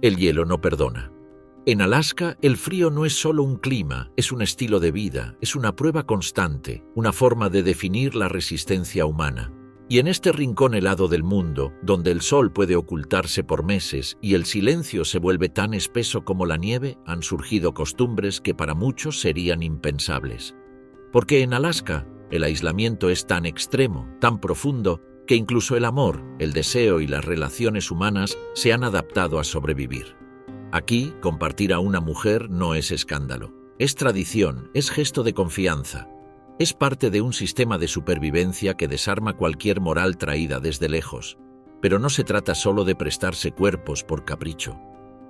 El hielo no perdona. En Alaska, el frío no es solo un clima, es un estilo de vida, es una prueba constante, una forma de definir la resistencia humana. Y en este rincón helado del mundo, donde el sol puede ocultarse por meses y el silencio se vuelve tan espeso como la nieve, han surgido costumbres que para muchos serían impensables. Porque en Alaska, el aislamiento es tan extremo, tan profundo, que incluso el amor, el deseo y las relaciones humanas se han adaptado a sobrevivir. Aquí, compartir a una mujer no es escándalo, es tradición, es gesto de confianza. Es parte de un sistema de supervivencia que desarma cualquier moral traída desde lejos. Pero no se trata solo de prestarse cuerpos por capricho.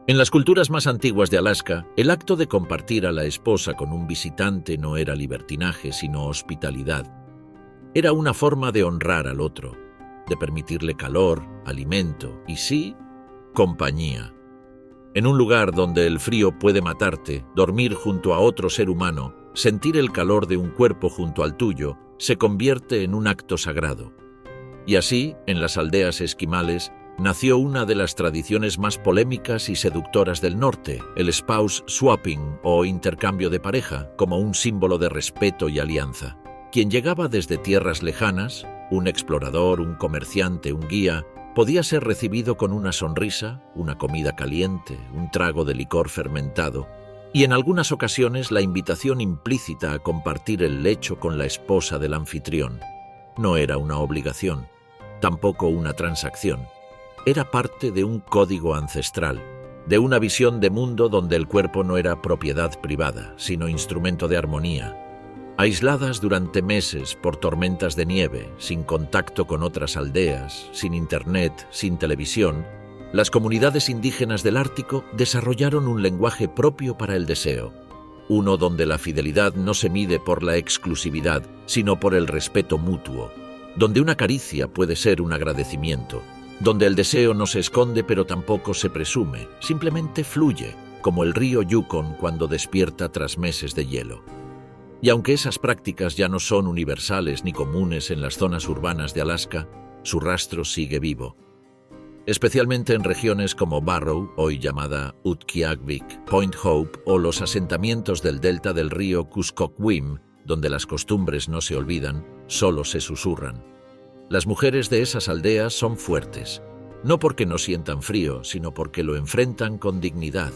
En las culturas más antiguas de Alaska, el acto de compartir a la esposa con un visitante no era libertinaje, sino hospitalidad. Era una forma de honrar al otro, de permitirle calor, alimento y, sí, compañía. En un lugar donde el frío puede matarte, dormir junto a otro ser humano, sentir el calor de un cuerpo junto al tuyo, se convierte en un acto sagrado. Y así, en las aldeas esquimales, nació una de las tradiciones más polémicas y seductoras del norte, el spouse swapping o intercambio de pareja, como un símbolo de respeto y alianza. Quien llegaba desde tierras lejanas, un explorador, un comerciante, un guía, podía ser recibido con una sonrisa, una comida caliente, un trago de licor fermentado, y en algunas ocasiones la invitación implícita a compartir el lecho con la esposa del anfitrión. No era una obligación, tampoco una transacción. Era parte de un código ancestral, de una visión de mundo donde el cuerpo no era propiedad privada, sino instrumento de armonía. Aisladas durante meses por tormentas de nieve, sin contacto con otras aldeas, sin internet, sin televisión, las comunidades indígenas del Ártico desarrollaron un lenguaje propio para el deseo, uno donde la fidelidad no se mide por la exclusividad, sino por el respeto mutuo, donde una caricia puede ser un agradecimiento, donde el deseo no se esconde pero tampoco se presume, simplemente fluye, como el río Yukon cuando despierta tras meses de hielo. Y aunque esas prácticas ya no son universales ni comunes en las zonas urbanas de Alaska, su rastro sigue vivo. Especialmente en regiones como Barrow, hoy llamada Utqiagvik, Point Hope o los asentamientos del delta del río Kuskokwim, donde las costumbres no se olvidan, solo se susurran. Las mujeres de esas aldeas son fuertes, no porque no sientan frío, sino porque lo enfrentan con dignidad.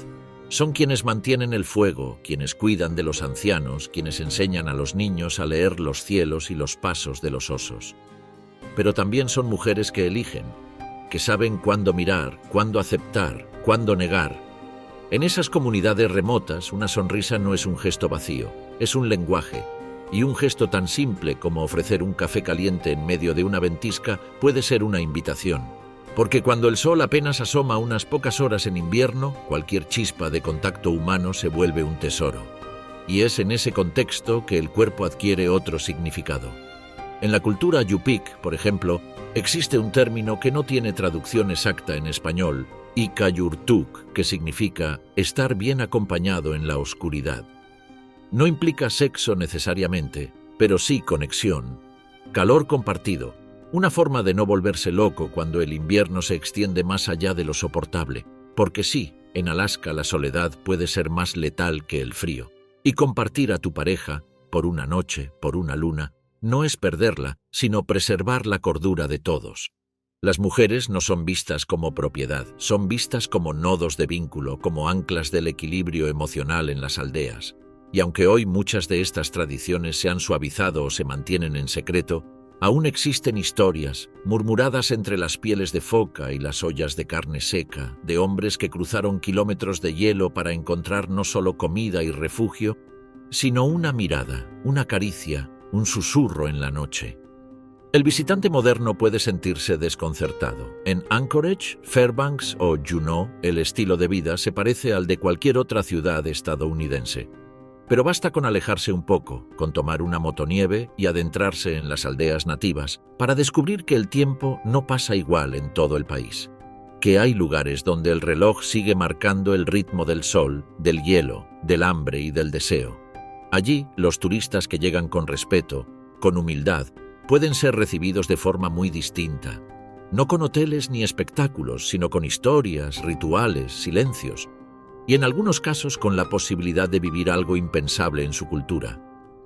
Son quienes mantienen el fuego, quienes cuidan de los ancianos, quienes enseñan a los niños a leer los cielos y los pasos de los osos. Pero también son mujeres que eligen, que saben cuándo mirar, cuándo aceptar, cuándo negar. En esas comunidades remotas, una sonrisa no es un gesto vacío, es un lenguaje, y un gesto tan simple como ofrecer un café caliente en medio de una ventisca puede ser una invitación. Porque cuando el sol apenas asoma unas pocas horas en invierno, cualquier chispa de contacto humano se vuelve un tesoro. Y es en ese contexto que el cuerpo adquiere otro significado. En la cultura Yupik, por ejemplo, existe un término que no tiene traducción exacta en español, Ikayurtuk, que significa estar bien acompañado en la oscuridad. No implica sexo necesariamente, pero sí conexión, calor compartido, una forma de no volverse loco cuando el invierno se extiende más allá de lo soportable, porque sí, en Alaska la soledad puede ser más letal que el frío, y compartir a tu pareja, por una noche, por una luna, no es perderla, sino preservar la cordura de todos. Las mujeres no son vistas como propiedad, son vistas como nodos de vínculo, como anclas del equilibrio emocional en las aldeas. Y aunque hoy muchas de estas tradiciones se han suavizado o se mantienen en secreto, aún existen historias, murmuradas entre las pieles de foca y las ollas de carne seca, de hombres que cruzaron kilómetros de hielo para encontrar no solo comida y refugio, sino una mirada, una caricia, un susurro en la noche. El visitante moderno puede sentirse desconcertado. En Anchorage, Fairbanks o Juneau, el estilo de vida se parece al de cualquier otra ciudad estadounidense. Pero basta con alejarse un poco, con tomar una motonieve y adentrarse en las aldeas nativas para descubrir que el tiempo no pasa igual en todo el país. Que hay lugares donde el reloj sigue marcando el ritmo del sol, del hielo, del hambre y del deseo. Allí, los turistas que llegan con respeto, con humildad, pueden ser recibidos de forma muy distinta. no con hoteles ni espectáculos, sino con historias, rituales, silencios, y en algunos casos con la posibilidad de vivir algo impensable en su cultura: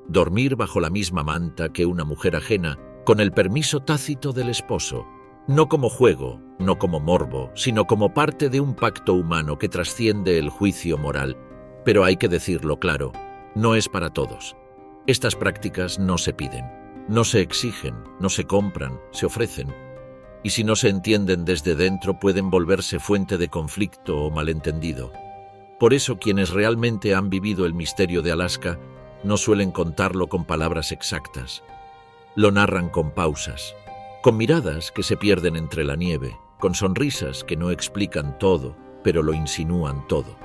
dormir bajo la misma manta que una mujer ajena, con el permiso tácito del esposo, no como juego, no como morbo, sino como parte de un pacto humano que trasciende el juicio moral. Pero hay que decirlo claro, no es para todos. Estas prácticas no se piden, no se exigen, no se compran, se ofrecen. Y si no se entienden desde dentro, pueden volverse fuente de conflicto o malentendido. Por eso quienes realmente han vivido el misterio de Alaska no suelen contarlo con palabras exactas. Lo narran con pausas, con miradas que se pierden entre la nieve, con sonrisas que no explican todo, pero lo insinúan todo.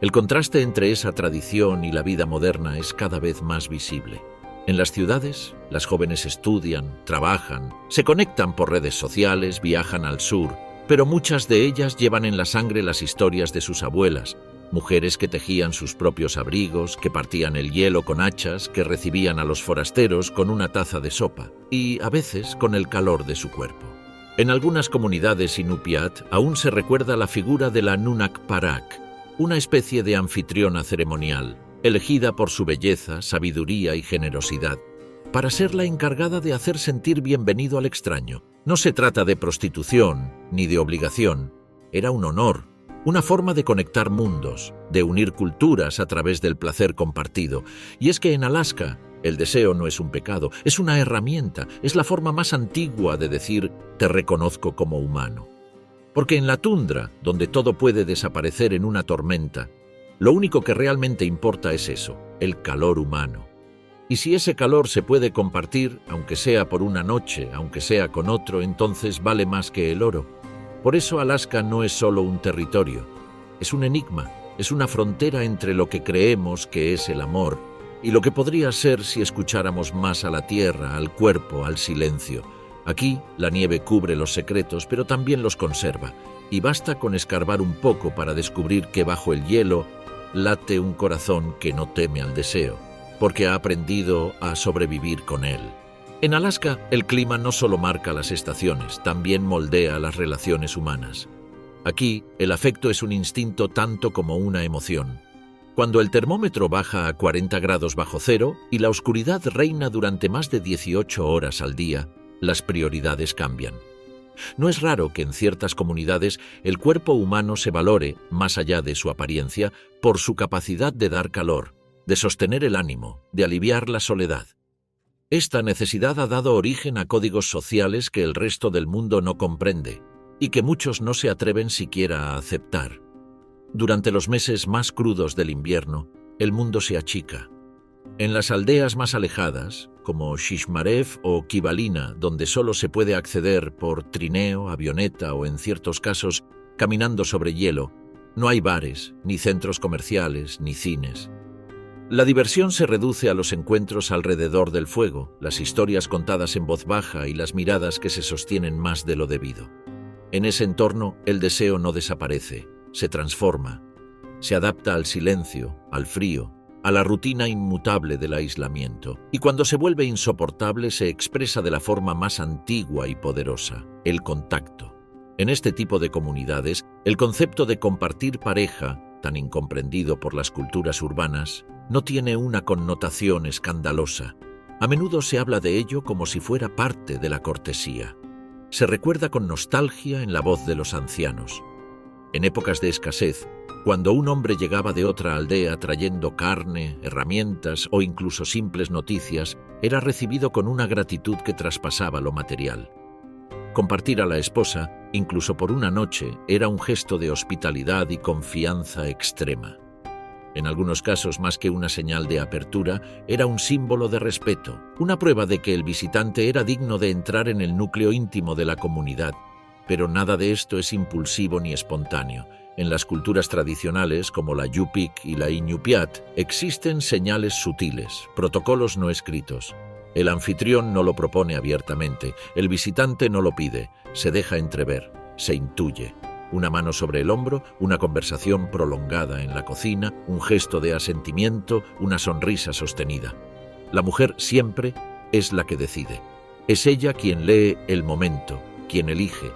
El contraste entre esa tradición y la vida moderna es cada vez más visible. En las ciudades, las jóvenes estudian, trabajan, se conectan por redes sociales, viajan al sur, pero muchas de ellas llevan en la sangre las historias de sus abuelas, mujeres que tejían sus propios abrigos, que partían el hielo con hachas, que recibían a los forasteros con una taza de sopa y, a veces, con el calor de su cuerpo. En algunas comunidades inupiat aún se recuerda la figura de la Nunak Parak, una especie de anfitriona ceremonial, elegida por su belleza, sabiduría y generosidad, para ser la encargada de hacer sentir bienvenido al extraño. No se trata de prostitución ni de obligación, era un honor, una forma de conectar mundos, de unir culturas a través del placer compartido. Y es que en Alaska, el deseo no es un pecado, es una herramienta, es la forma más antigua de decir te reconozco como humano. Porque en la tundra, donde todo puede desaparecer en una tormenta, lo único que realmente importa es eso, el calor humano. Y si ese calor se puede compartir, aunque sea por una noche, aunque sea con otro, entonces vale más que el oro. Por eso Alaska no es solo un territorio, es un enigma, es una frontera entre lo que creemos que es el amor y lo que podría ser si escucháramos más a la tierra, al cuerpo, al silencio. Aquí la nieve cubre los secretos, pero también los conserva, y basta con escarbar un poco para descubrir que bajo el hielo late un corazón que no teme al deseo, porque ha aprendido a sobrevivir con él. En Alaska, el clima no solo marca las estaciones, también moldea las relaciones humanas. Aquí, el afecto es un instinto tanto como una emoción. Cuando el termómetro baja a 40 grados bajo cero y la oscuridad reina durante más de 18 horas al día, las prioridades cambian. No es raro que en ciertas comunidades el cuerpo humano se valore, más allá de su apariencia, por su capacidad de dar calor, de sostener el ánimo, de aliviar la soledad. Esta necesidad ha dado origen a códigos sociales que el resto del mundo no comprende y que muchos no se atreven siquiera a aceptar. Durante los meses más crudos del invierno, el mundo se achica. En las aldeas más alejadas, como Shishmarev o Kivalina, donde solo se puede acceder por trineo, avioneta o, en ciertos casos, caminando sobre hielo, no hay bares, ni centros comerciales, ni cines. La diversión se reduce a los encuentros alrededor del fuego, las historias contadas en voz baja y las miradas que se sostienen más de lo debido. En ese entorno, el deseo no desaparece, se transforma, se adapta al silencio, al frío, a la rutina inmutable del aislamiento, y cuando se vuelve insoportable se expresa de la forma más antigua y poderosa, el contacto. En este tipo de comunidades, el concepto de compartir pareja, tan incomprendido por las culturas urbanas, no tiene una connotación escandalosa. A menudo se habla de ello como si fuera parte de la cortesía. Se recuerda con nostalgia en la voz de los ancianos. En épocas de escasez, cuando un hombre llegaba de otra aldea trayendo carne, herramientas o incluso simples noticias, era recibido con una gratitud que traspasaba lo material. Compartir a la esposa, incluso por una noche, era un gesto de hospitalidad y confianza extrema. En algunos casos, más que una señal de apertura, era un símbolo de respeto, una prueba de que el visitante era digno de entrar en el núcleo íntimo de la comunidad. Pero nada de esto es impulsivo ni espontáneo. En las culturas tradicionales, como la Yupik y la Iñupiat, existen señales sutiles, protocolos no escritos. El anfitrión no lo propone abiertamente, el visitante no lo pide, se deja entrever, se intuye. Una mano sobre el hombro, una conversación prolongada en la cocina, un gesto de asentimiento, una sonrisa sostenida. La mujer siempre es la que decide. Es ella quien lee el momento, quien elige,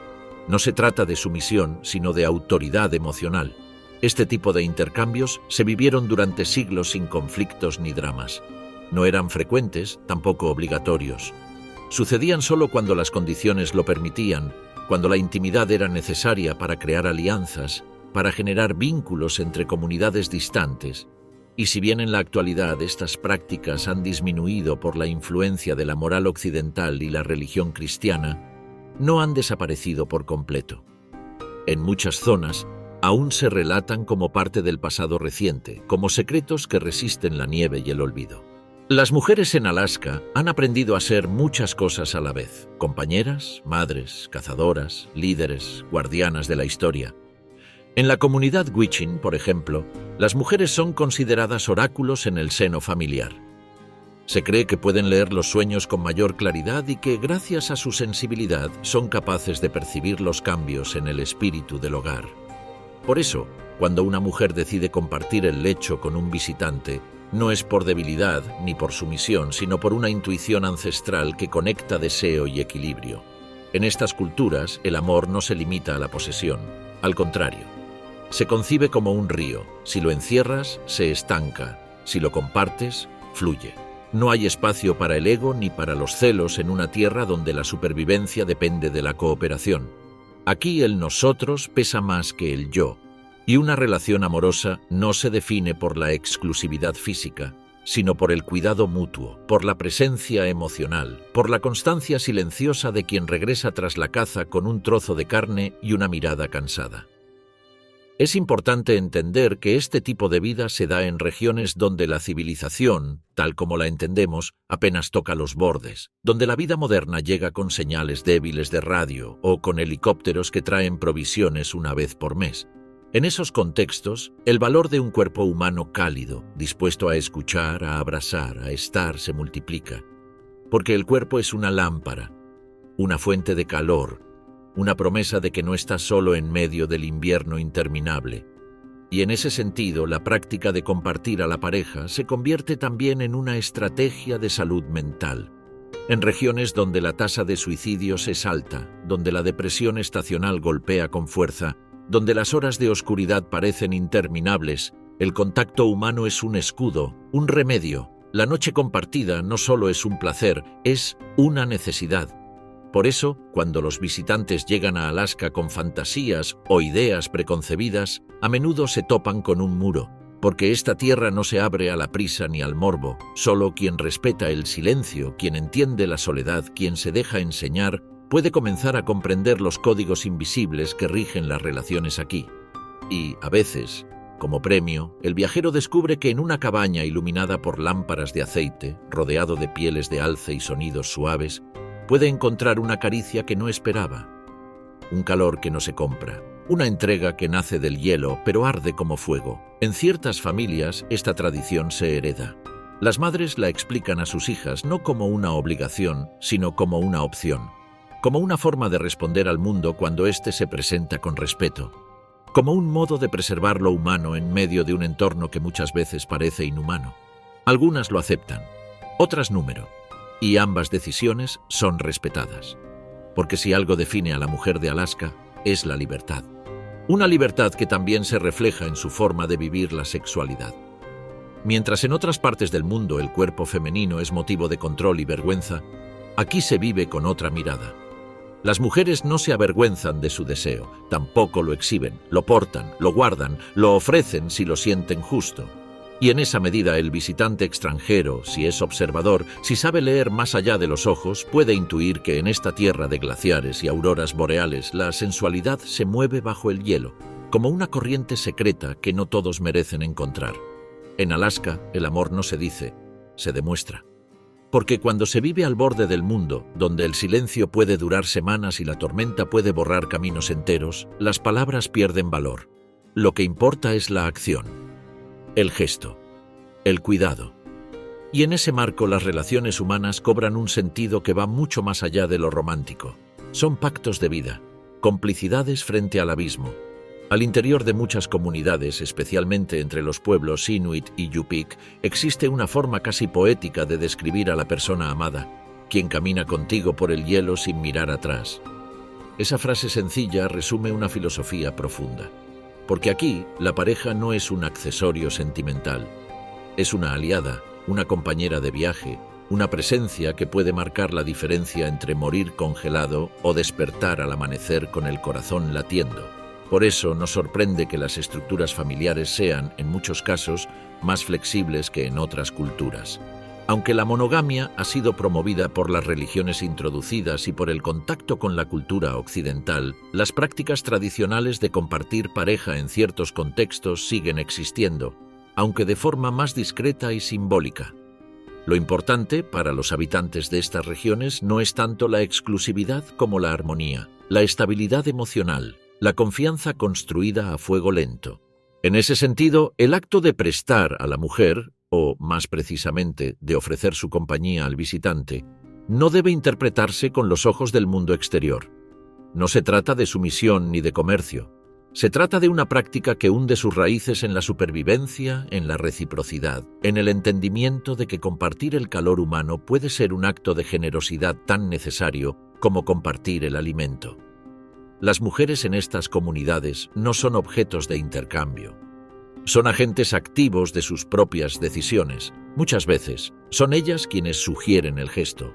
No se trata de sumisión, sino de autoridad emocional. Este tipo de intercambios se vivieron durante siglos sin conflictos ni dramas. No eran frecuentes, tampoco obligatorios. Sucedían solo cuando las condiciones lo permitían, cuando la intimidad era necesaria para crear alianzas, para generar vínculos entre comunidades distantes. Y si bien en la actualidad estas prácticas han disminuido por la influencia de la moral occidental y la religión cristiana, no han desaparecido por completo. En muchas zonas, aún se relatan como parte del pasado reciente, como secretos que resisten la nieve y el olvido. Las mujeres en Alaska han aprendido a ser muchas cosas a la vez: compañeras, madres, cazadoras, líderes, guardianas de la historia. En la comunidad Gwich'in, por ejemplo, las mujeres son consideradas oráculos en el seno familiar. Se cree que pueden leer los sueños con mayor claridad y que, gracias a su sensibilidad, son capaces de percibir los cambios en el espíritu del hogar. Por eso, cuando una mujer decide compartir el lecho con un visitante, no es por debilidad ni por sumisión, sino por una intuición ancestral que conecta deseo y equilibrio. En estas culturas, el amor no se limita a la posesión. Al contrario, se concibe como un río. Si lo encierras, se estanca. Si lo compartes, fluye. No hay espacio para el ego ni para los celos en una tierra donde la supervivencia depende de la cooperación. Aquí el nosotros pesa más que el yo, y una relación amorosa no se define por la exclusividad física, sino por el cuidado mutuo, por la presencia emocional, por la constancia silenciosa de quien regresa tras la caza con un trozo de carne y una mirada cansada. Es importante entender que este tipo de vida se da en regiones donde la civilización, tal como la entendemos, apenas toca los bordes, donde la vida moderna llega con señales débiles de radio o con helicópteros que traen provisiones una vez por mes. En esos contextos, el valor de un cuerpo humano cálido, dispuesto a escuchar, a abrazar, a estar, se multiplica. Porque el cuerpo es una lámpara, una fuente de calor, una promesa de que no estás solo en medio del invierno interminable. Y en ese sentido, la práctica de compartir a la pareja se convierte también en una estrategia de salud mental. En regiones donde la tasa de suicidios es alta, donde la depresión estacional golpea con fuerza, donde las horas de oscuridad parecen interminables, el contacto humano es un escudo, un remedio. La noche compartida no solo es un placer, es una necesidad. Por eso, cuando los visitantes llegan a Alaska con fantasías o ideas preconcebidas, a menudo se topan con un muro, porque esta tierra no se abre a la prisa ni al morbo. Solo quien respeta el silencio, quien entiende la soledad, quien se deja enseñar, puede comenzar a comprender los códigos invisibles que rigen las relaciones aquí. Y, a veces, como premio, el viajero descubre que en una cabaña iluminada por lámparas de aceite, rodeado de pieles de alce y sonidos suaves, puede encontrar una caricia que no esperaba, un calor que no se compra, una entrega que nace del hielo pero arde como fuego. En ciertas familias esta tradición se hereda. Las madres la explican a sus hijas no como una obligación, sino como una opción, como una forma de responder al mundo cuando éste se presenta con respeto, como un modo de preservar lo humano en medio de un entorno que muchas veces parece inhumano. Algunas lo aceptan, otras número. Y ambas decisiones son respetadas. Porque si algo define a la mujer de Alaska, es la libertad. Una libertad que también se refleja en su forma de vivir la sexualidad. Mientras en otras partes del mundo el cuerpo femenino es motivo de control y vergüenza, aquí se vive con otra mirada. Las mujeres no se avergüenzan de su deseo, tampoco lo exhiben, lo portan, lo guardan, lo ofrecen si lo sienten justo. Y en esa medida el visitante extranjero, si es observador, si sabe leer más allá de los ojos, puede intuir que en esta tierra de glaciares y auroras boreales la sensualidad se mueve bajo el hielo, como una corriente secreta que no todos merecen encontrar. En Alaska, el amor no se dice, se demuestra. Porque cuando se vive al borde del mundo, donde el silencio puede durar semanas y la tormenta puede borrar caminos enteros, las palabras pierden valor. Lo que importa es la acción. El gesto, el cuidado. Y en ese marco las relaciones humanas cobran un sentido que va mucho más allá de lo romántico. Son pactos de vida, complicidades frente al abismo. Al interior de muchas comunidades, especialmente entre los pueblos Inuit y Yupik, existe una forma casi poética de describir a la persona amada, quien camina contigo por el hielo sin mirar atrás. Esa frase sencilla resume una filosofía profunda. Porque aquí la pareja no es un accesorio sentimental, es una aliada, una compañera de viaje, una presencia que puede marcar la diferencia entre morir congelado o despertar al amanecer con el corazón latiendo. Por eso nos sorprende que las estructuras familiares sean, en muchos casos, más flexibles que en otras culturas. Aunque la monogamia ha sido promovida por las religiones introducidas y por el contacto con la cultura occidental, las prácticas tradicionales de compartir pareja en ciertos contextos siguen existiendo, aunque de forma más discreta y simbólica. Lo importante para los habitantes de estas regiones no es tanto la exclusividad como la armonía, la estabilidad emocional, la confianza construida a fuego lento. En ese sentido, el acto de prestar a la mujer, o más precisamente de ofrecer su compañía al visitante, no debe interpretarse con los ojos del mundo exterior. No se trata de sumisión ni de comercio. Se trata de una práctica que hunde sus raíces en la supervivencia, en la reciprocidad, en el entendimiento de que compartir el calor humano puede ser un acto de generosidad tan necesario como compartir el alimento. Las mujeres en estas comunidades no son objetos de intercambio. Son agentes activos de sus propias decisiones. Muchas veces son ellas quienes sugieren el gesto,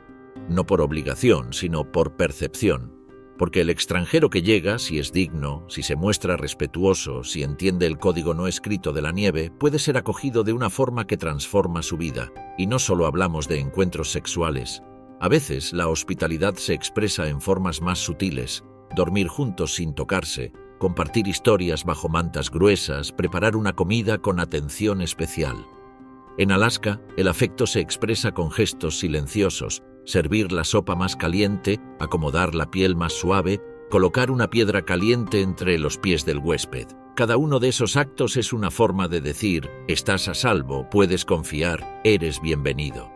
no por obligación, sino por percepción. Porque el extranjero que llega, si es digno, si se muestra respetuoso, si entiende el código no escrito de la nieve, puede ser acogido de una forma que transforma su vida. Y no solo hablamos de encuentros sexuales. A veces la hospitalidad se expresa en formas más sutiles: dormir juntos sin tocarse, compartir historias bajo mantas gruesas, preparar una comida con atención especial. En Alaska, el afecto se expresa con gestos silenciosos: servir la sopa más caliente, acomodar la piel más suave, colocar una piedra caliente entre los pies del huésped. Cada uno de esos actos es una forma de decir: estás a salvo, puedes confiar, eres bienvenido.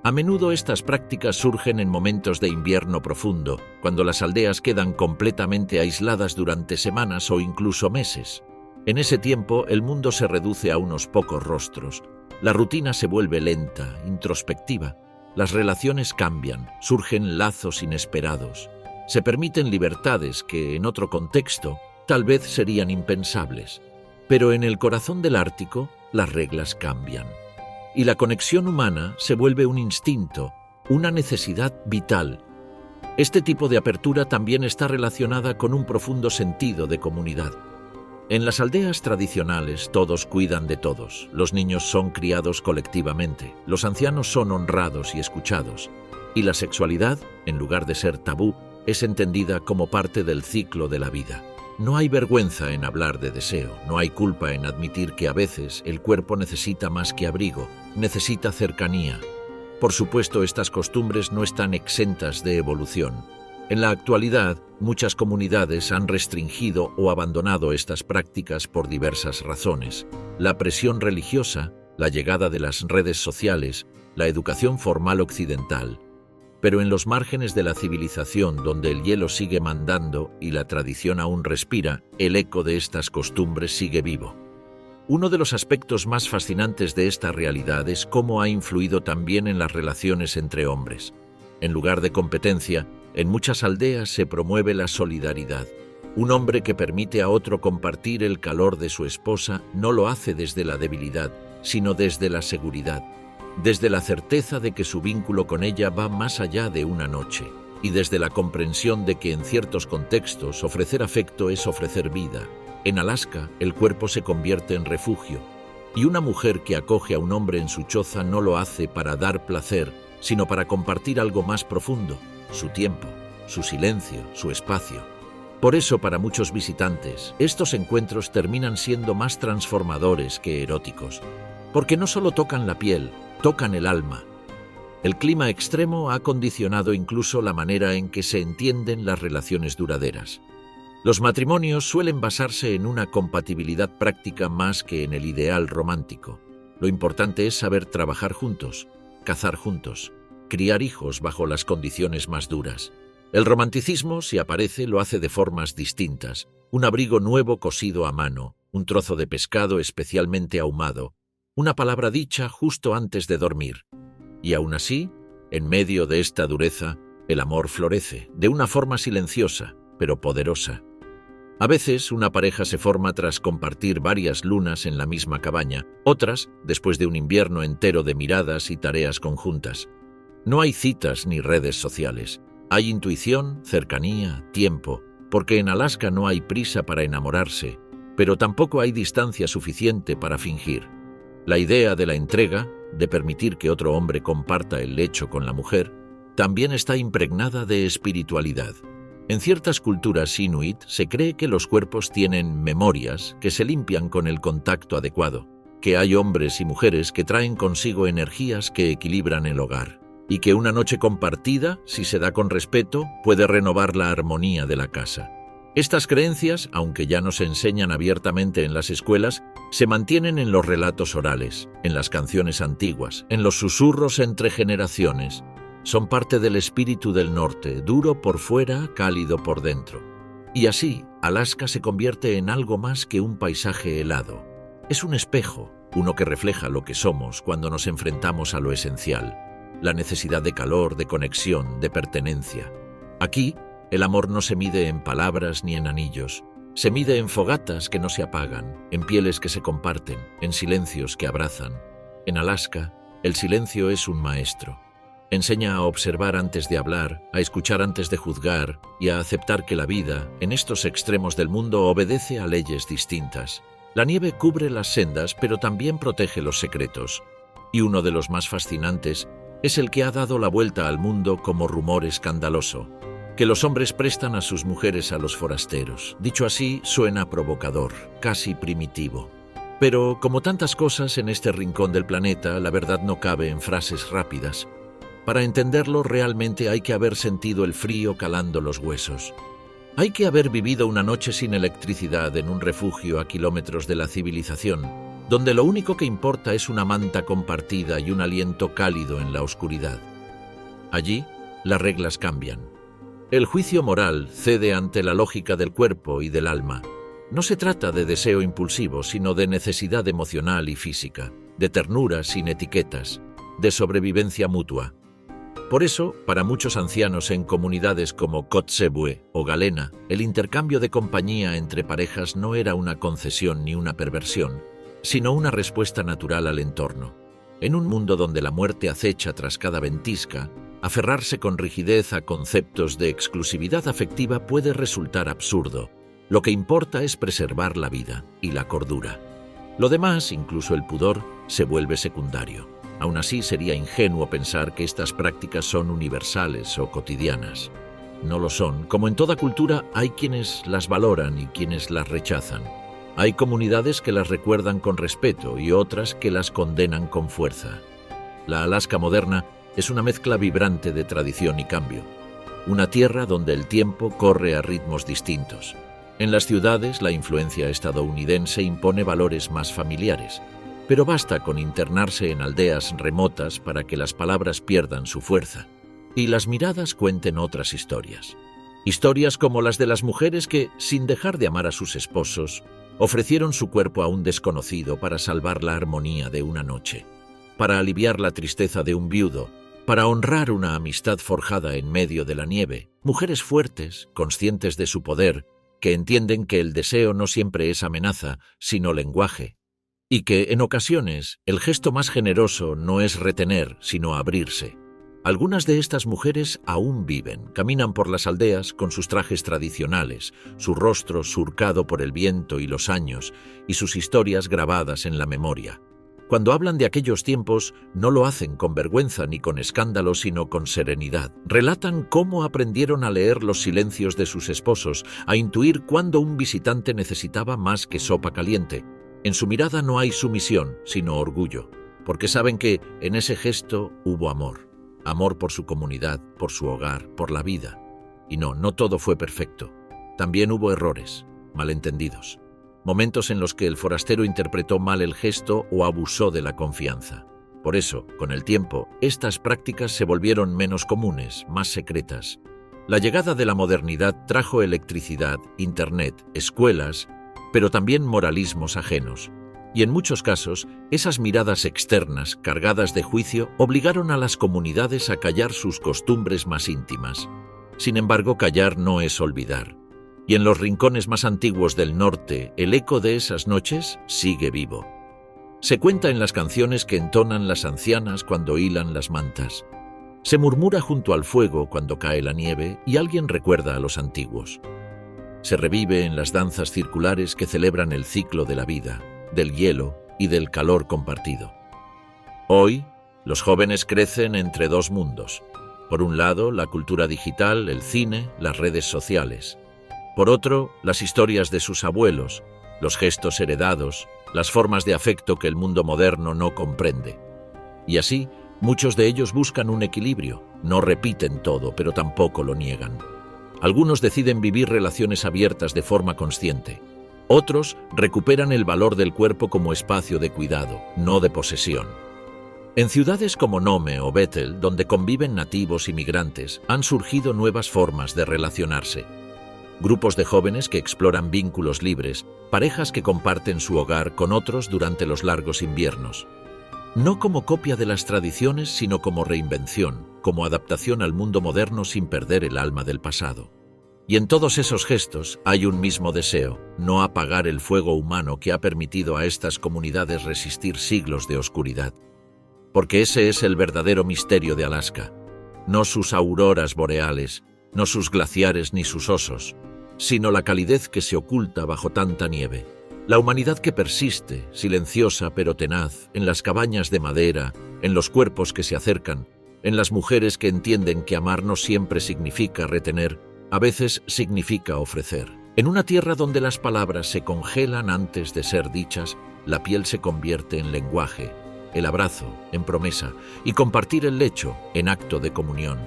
A menudo estas prácticas surgen en momentos de invierno profundo, cuando las aldeas quedan completamente aisladas durante semanas o incluso meses. En ese tiempo, el mundo se reduce a unos pocos rostros. La rutina se vuelve lenta, introspectiva. Las relaciones cambian, surgen lazos inesperados. Se permiten libertades que, en otro contexto, tal vez serían impensables. Pero en el corazón del Ártico, las reglas cambian. Y la conexión humana se vuelve un instinto, una necesidad vital. Este tipo de apertura también está relacionada con un profundo sentido de comunidad. En las aldeas tradicionales todos cuidan de todos, los niños son criados colectivamente, los ancianos son honrados y escuchados, y la sexualidad, en lugar de ser tabú, es entendida como parte del ciclo de la vida. No hay vergüenza en hablar de deseo, no hay culpa en admitir que a veces el cuerpo necesita más que abrigo, necesita cercanía. Por supuesto, estas costumbres no están exentas de evolución. En la actualidad, muchas comunidades han restringido o abandonado estas prácticas por diversas razones: la presión religiosa, la llegada de las redes sociales, la educación formal occidental. Pero en los márgenes de la civilización, donde el hielo sigue mandando y la tradición aún respira, el eco de estas costumbres sigue vivo. Uno de los aspectos más fascinantes de esta realidad es cómo ha influido también en las relaciones entre hombres. En lugar de competencia, en muchas aldeas se promueve la solidaridad. Un hombre que permite a otro compartir el calor de su esposa no lo hace desde la debilidad, sino desde la seguridad, desde la certeza de que su vínculo con ella va más allá de una noche, y desde la comprensión de que en ciertos contextos ofrecer afecto es ofrecer vida. En Alaska, el cuerpo se convierte en refugio, y una mujer que acoge a un hombre en su choza no lo hace para dar placer, sino para compartir algo más profundo: su tiempo, su silencio, su espacio. Por eso, para muchos visitantes, estos encuentros terminan siendo más transformadores que eróticos, porque no solo tocan la piel, tocan el alma. El clima extremo ha condicionado incluso la manera en que se entienden las relaciones duraderas. Los matrimonios suelen basarse en una compatibilidad práctica más que en el ideal romántico. Lo importante es saber trabajar juntos, cazar juntos, criar hijos bajo las condiciones más duras. El romanticismo, si aparece, lo hace de formas distintas: un abrigo nuevo cosido a mano, un trozo de pescado especialmente ahumado, una palabra dicha justo antes de dormir. Y aún así, en medio de esta dureza, el amor florece, de una forma silenciosa, pero poderosa. A veces una pareja se forma tras compartir varias lunas en la misma cabaña, otras después de un invierno entero de miradas y tareas conjuntas. No hay citas ni redes sociales. Hay intuición, cercanía, tiempo, porque en Alaska no hay prisa para enamorarse, pero tampoco hay distancia suficiente para fingir. La idea de la entrega, de permitir que otro hombre comparta el lecho con la mujer, también está impregnada de espiritualidad. En ciertas culturas inuit se cree que los cuerpos tienen memorias que se limpian con el contacto adecuado, que hay hombres y mujeres que traen consigo energías que equilibran el hogar, y que una noche compartida, si se da con respeto, puede renovar la armonía de la casa. Estas creencias, aunque ya no se enseñan abiertamente en las escuelas, se mantienen en los relatos orales, en las canciones antiguas, en los susurros entre generaciones. Son parte del espíritu del norte, duro por fuera, cálido por dentro. Y así, Alaska se convierte en algo más que un paisaje helado. Es un espejo, uno que refleja lo que somos cuando nos enfrentamos a lo esencial, la necesidad de calor, de conexión, de pertenencia. Aquí, el amor no se mide en palabras ni en anillos, se mide en fogatas que no se apagan, en pieles que se comparten, en silencios que abrazan. En Alaska, el silencio es un maestro. Enseña a observar antes de hablar, a escuchar antes de juzgar y a aceptar que la vida, en estos extremos del mundo, obedece a leyes distintas. La nieve cubre las sendas, pero también protege los secretos. Y uno de los más fascinantes es el que ha dado la vuelta al mundo como rumor escandaloso, que los hombres prestan a sus mujeres a los forasteros. Dicho así, suena provocador, casi primitivo. Pero, como tantas cosas en este rincón del planeta, la verdad no cabe en frases rápidas. Para entenderlo, realmente hay que haber sentido el frío calando los huesos. Hay que haber vivido una noche sin electricidad en un refugio a kilómetros de la civilización, donde lo único que importa es una manta compartida y un aliento cálido en la oscuridad. Allí, las reglas cambian. El juicio moral cede ante la lógica del cuerpo y del alma. No se trata de deseo impulsivo, sino de necesidad emocional y física, de ternura sin etiquetas, de sobrevivencia mutua. Por eso, para muchos ancianos en comunidades como Kotzebue o Galena, el intercambio de compañía entre parejas no era una concesión ni una perversión, sino una respuesta natural al entorno. En un mundo donde la muerte acecha tras cada ventisca, aferrarse con rigidez a conceptos de exclusividad afectiva puede resultar absurdo. Lo que importa es preservar la vida y la cordura. Lo demás, incluso el pudor, se vuelve secundario. Aún así, sería ingenuo pensar que estas prácticas son universales o cotidianas. No lo son. Como en toda cultura, hay quienes las valoran y quienes las rechazan. Hay comunidades que las recuerdan con respeto y otras que las condenan con fuerza. La Alaska moderna es una mezcla vibrante de tradición y cambio. Una tierra donde el tiempo corre a ritmos distintos. En las ciudades, la influencia estadounidense impone valores más familiares. Pero basta con internarse en aldeas remotas para que las palabras pierdan su fuerza y las miradas cuenten otras historias. Historias como las de las mujeres que, sin dejar de amar a sus esposos, ofrecieron su cuerpo a un desconocido para salvar la armonía de una noche, para aliviar la tristeza de un viudo, para honrar una amistad forjada en medio de la nieve. Mujeres fuertes, conscientes de su poder, que entienden que el deseo no siempre es amenaza, sino lenguaje. Y que, en ocasiones, el gesto más generoso no es retener, sino abrirse. Algunas de estas mujeres aún viven, caminan por las aldeas con sus trajes tradicionales, su rostro surcado por el viento y los años, y sus historias grabadas en la memoria. Cuando hablan de aquellos tiempos, no lo hacen con vergüenza ni con escándalo, sino con serenidad. Relatan cómo aprendieron a leer los silencios de sus esposos, a intuir cuándo un visitante necesitaba más que sopa caliente. En su mirada no hay sumisión, sino orgullo, porque saben que en ese gesto hubo amor. Amor por su comunidad, por su hogar, por la vida. Y no todo fue perfecto. También hubo errores, malentendidos. Momentos en los que el forastero interpretó mal el gesto o abusó de la confianza. Por eso, con el tiempo, estas prácticas se volvieron menos comunes, más secretas. La llegada de la modernidad trajo electricidad, internet, escuelas, pero también moralismos ajenos. Y en muchos casos, esas miradas externas, cargadas de juicio, obligaron a las comunidades a callar sus costumbres más íntimas. Sin embargo, callar no es olvidar. Y en los rincones más antiguos del norte, el eco de esas noches sigue vivo. Se cuenta en las canciones que entonan las ancianas cuando hilan las mantas. Se murmura junto al fuego cuando cae la nieve y alguien recuerda a los antiguos. Se revive en las danzas circulares que celebran el ciclo de la vida, del hielo y del calor compartido. Hoy, los jóvenes crecen entre dos mundos. Por un lado, la cultura digital, el cine, las redes sociales. Por otro, las historias de sus abuelos, los gestos heredados, las formas de afecto que el mundo moderno no comprende. Y así, muchos de ellos buscan un equilibrio. No repiten todo, pero tampoco lo niegan. Algunos deciden vivir relaciones abiertas de forma consciente. Otros recuperan el valor del cuerpo como espacio de cuidado, no de posesión. En ciudades como Nome o Bethel, donde conviven nativos y migrantes, han surgido nuevas formas de relacionarse. Grupos de jóvenes que exploran vínculos libres, parejas que comparten su hogar con otros durante los largos inviernos. No como copia de las tradiciones, sino como reinvención, como adaptación al mundo moderno sin perder el alma del pasado. Y en todos esos gestos hay un mismo deseo: no apagar el fuego humano que ha permitido a estas comunidades resistir siglos de oscuridad. Porque ese es el verdadero misterio de Alaska. No sus auroras boreales, no sus glaciares ni sus osos, sino la calidez que se oculta bajo tanta nieve. La humanidad que persiste, silenciosa pero tenaz, en las cabañas de madera, en los cuerpos que se acercan, en las mujeres que entienden que amar no siempre significa retener, a veces significa ofrecer. En una tierra donde las palabras se congelan antes de ser dichas, la piel se convierte en lenguaje, el abrazo en promesa y compartir el lecho en acto de comunión.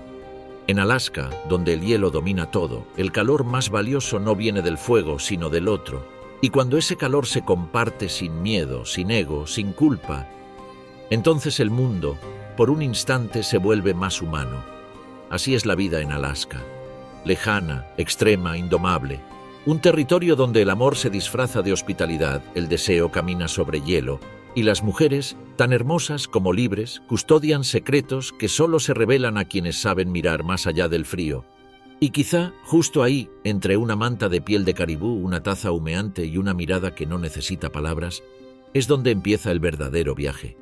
En Alaska, donde el hielo domina todo, el calor más valioso no viene del fuego, sino del otro. Y cuando ese calor se comparte sin miedo, sin ego, sin culpa, entonces el mundo, por un instante, se vuelve más humano. Así es la vida en Alaska. Lejana, extrema, indomable. Un territorio donde el amor se disfraza de hospitalidad, el deseo camina sobre hielo, y las mujeres, tan hermosas como libres, custodian secretos que solo se revelan a quienes saben mirar más allá del frío. Y quizá, justo ahí, entre una manta de piel de caribú, una taza humeante y una mirada que no necesita palabras, es donde empieza el verdadero viaje.